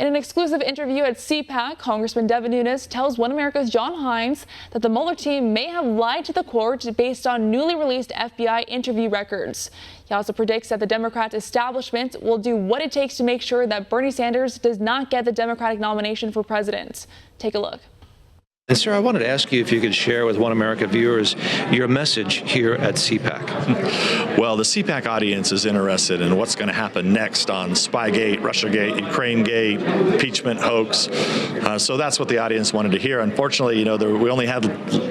In an exclusive interview at CPAC, Congressman Devin Nunes tells One America's Hines that the Mueller team may have lied to the court based on newly released FBI interview records. He also predicts that the Democrat establishment will do what it takes to make sure that Bernie Sanders does not get the Democratic nomination for president. Take a look. And sir, I wanted to ask you if you could share with One America viewers your message here at CPAC. Well, the CPAC audience is interested in what's going to happen next on Spygate, Russiagate, Ukrainegate, impeachment hoax. So that's what the audience wanted to hear. Unfortunately, we only had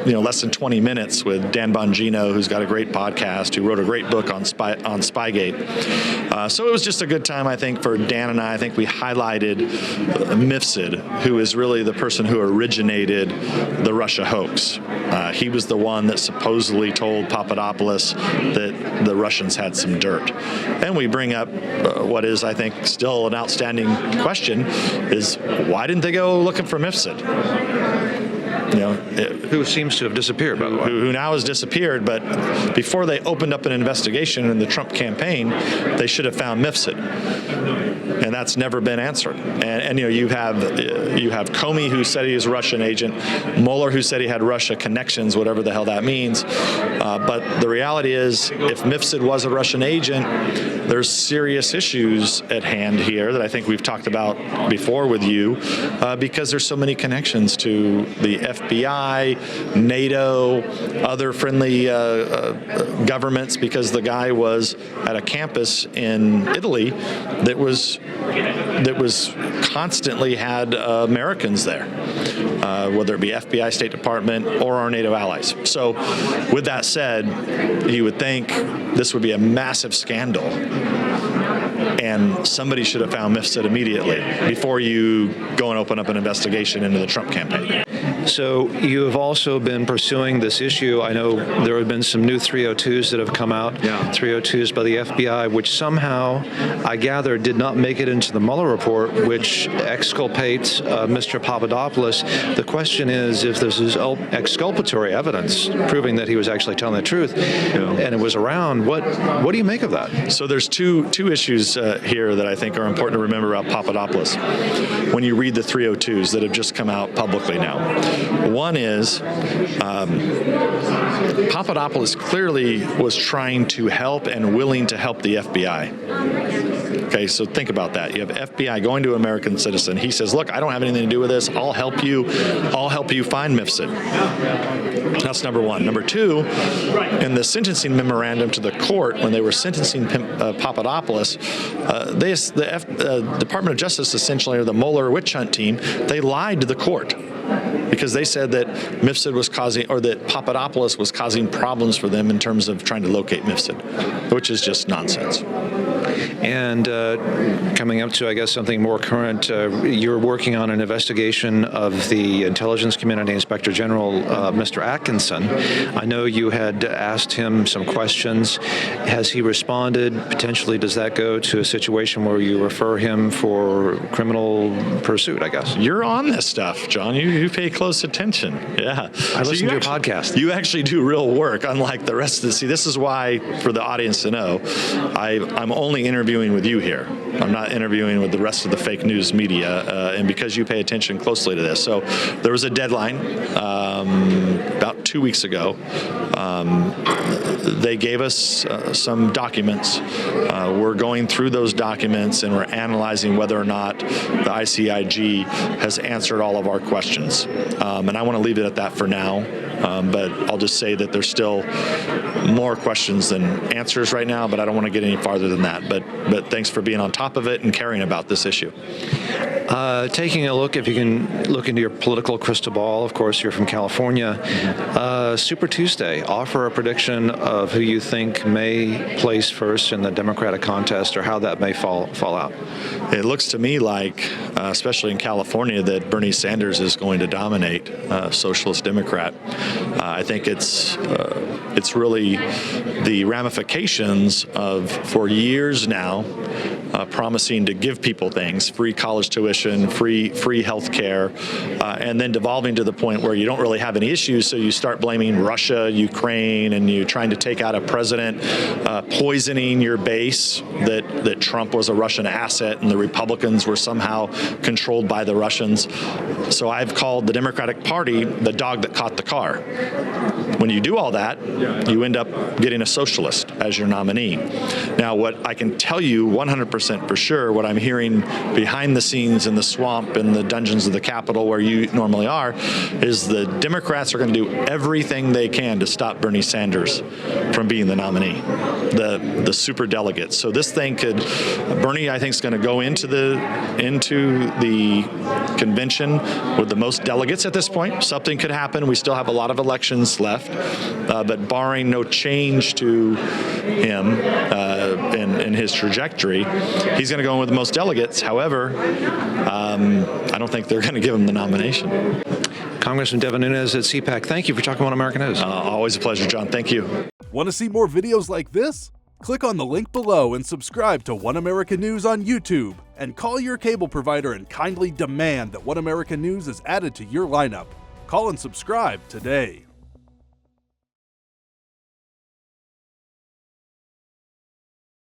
less than 20 minutes with Dan Bongino, who's got a great podcast, who wrote a great book on Spygate. So it was just a good time, I think, for Dan and I. I think we highlighted Mifsud, who is really the person who originated the Russia hoax. He was the one that supposedly told Papadopoulos that the Russians had some dirt. And we bring up what is, I think, still an outstanding question, is why didn't they go looking for Mifsud? Who seems to have disappeared, by the way. Who now has disappeared, but before they opened up an investigation in the Trump campaign, they should have found Mifsud. And that's never been answered. And you have Comey, who said he was a Russian agent, Mueller, who said he had Russia connections, whatever the hell that means. But the reality is, if Mifsud was a Russian agent, there's serious issues at hand here that I think we've talked about before with you, because there's so many connections to the FBI, NATO, other friendly governments, because the guy was at a campus in Italy that was constantly had Americans there, whether it be FBI, State Department, or our NATO allies. So with that said, you would think this would be a massive scandal, and somebody should have found Mifsud immediately before you go and open up an investigation into the Trump campaign. So you have also been pursuing this issue. I know there have been some new 302s that have come out, 302s by the FBI, which somehow, I gather, did not make it into the Mueller report, which exculpates Mr. Papadopoulos. The question is, if this is exculpatory evidence proving that he was actually telling the truth, and it was around, what do you make of that? So there's two issues here that I think are important to remember about Papadopoulos when you read the 302s that have just come out publicly now. One is Papadopoulos clearly was trying to help and willing to help the FBI. Okay, so think about that. You have FBI going to an American citizen. He says, look, I don't have anything to do with this. I'll help you find Mifsud. That's number one. Number two, in the sentencing memorandum to the court, when they were sentencing Papadopoulos, the Department of Justice, essentially, or the Mueller witch hunt team, they lied to the court, because they said that Mifsud was causing, or that Papadopoulos was causing problems for them in terms of trying to locate Mifsud, which is just nonsense. And coming up to, I guess, something more current, you're working on an investigation of the Intelligence Community Inspector General, Mr. Atkinson. I know you had asked him some questions. Has he responded? Potentially, does that go to a situation where you refer him for criminal pursuit, I guess? You're on this stuff, John. You pay close attention. Yeah. I listen to your podcast. You actually do real work, unlike the rest of the... See, this is why, for the audience to know, I'm only interviewing with you here. I'm not interviewing with the rest of the fake news media, and because you pay attention closely to this. So there was a deadline about 2 weeks ago. They gave us some documents. We're going through those documents, and we're analyzing whether or not the ICIG has answered all of our questions. And I want to leave it at that for now. But I'll just say that there's still more questions than answers right now, but I don't want to get any farther than that. But thanks for being on top of it and caring about this issue. Taking a look, if you can look into your political crystal ball, of course, you're from California. Super Tuesday, offer a prediction of who you think may place first in the Democratic contest, or how that may fall out. It looks to me like, especially in California, that Bernie Sanders is going to dominate, Socialist Democrat. I think it's really the ramifications of, for years now, promising to give people things, free college tuition, free health care, and then devolving to the point where you don't really have any issues, so you start blaming Russia, Ukraine, and you're trying to take out a president, poisoning your base that Trump was a Russian asset and the Republicans were somehow controlled by the Russians. So I've called the Democratic Party the dog that caught the car. When you do all that, you end up getting a socialist as your nominee. Now, what I can tell you 100% for sure, what I'm hearing behind the scenes in the swamp in the dungeons of the Capitol where you normally are, is the Democrats are going to do everything they can to stop Bernie Sanders from being the nominee, the super delegates. So this thing could, Bernie, I think, is going to go into the convention with the most delegates at this point. Something could happen. We still have a lot of elections left, but barring no change to him in his trajectory, he's going to go in with the most delegates. However, I don't think they're going to give him the nomination. Congressman Devin Nunes at CPAC, thank you for talking One America News. Always a pleasure, John. Thank you. Want to see more videos like this? Click on the link below and subscribe to One America News on YouTube, and call your cable provider and kindly demand that One America News is added to your lineup. Call and subscribe today.